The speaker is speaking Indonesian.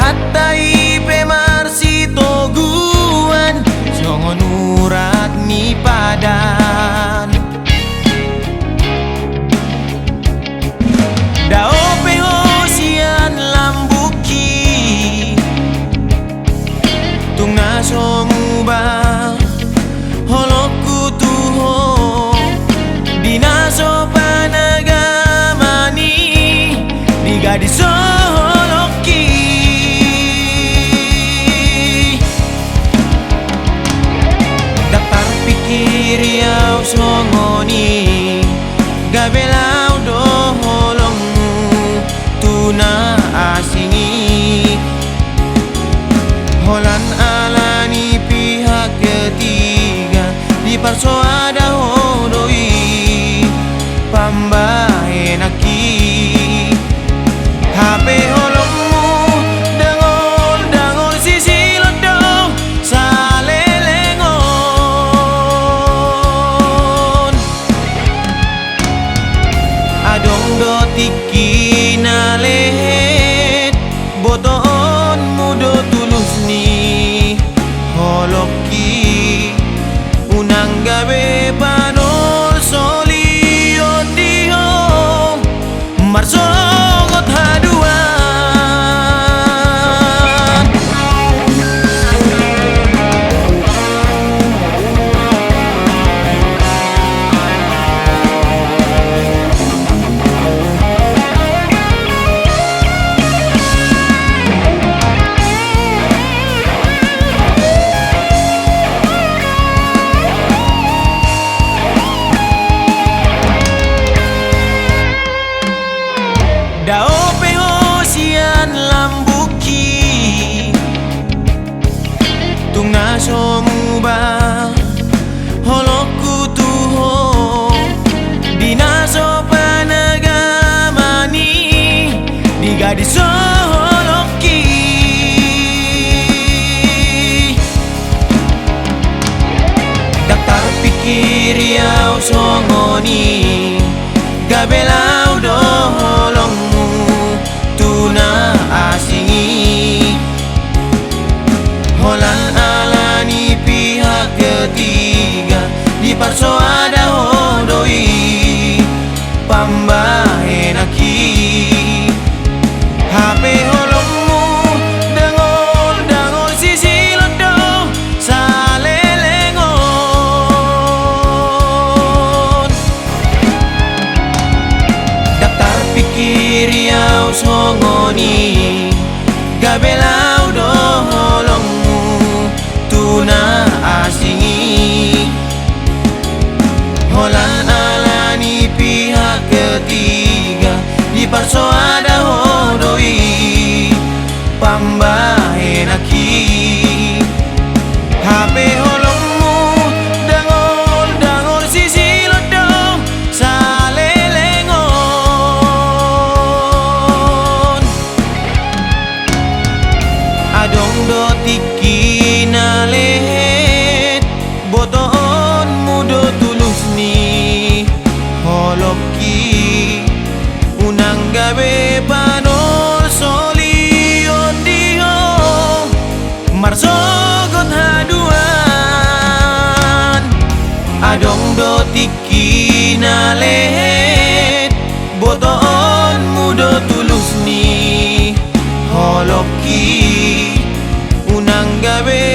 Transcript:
Hatai pemarsi toguan songon urat ni padan dao pehosian lambuki tung naso ngubah holoku tuho dinaso panagamani di gadis holoki daftar pikir yau songoni gabelau do holongmu tuna asingi holan alani pihak ketiga di parso ada hodoi pambahenaki HP holongmu dangol sisi lodo salelengon adong do tiki nalehet boton mudo tulus ni holoki unang gawe panol solio diho marsogot haduan dao pehosian lambuki tung naso mubah holoku tuho dinaso panagamani di gadis holoki daftar pikir yau songoni gabelau do holongmu tuna asingi holan alani pihak ketiga di parso ada hodoi pambahenaki HP holongmu dangol sisi lodo salelengon daftar pikir yau songoni gabelau do holongmu tuna asingi holan alani pihak ketiga di parso ada hodoi pambahenaki HP holongmu dangol sisi lodo salelengon adong do tiki nalehet boton mudo tulus ni holoki unang gawe panol solio diho marsogot haduan adong do tiki nalehet boton mudo tulus ni holoki unang gawe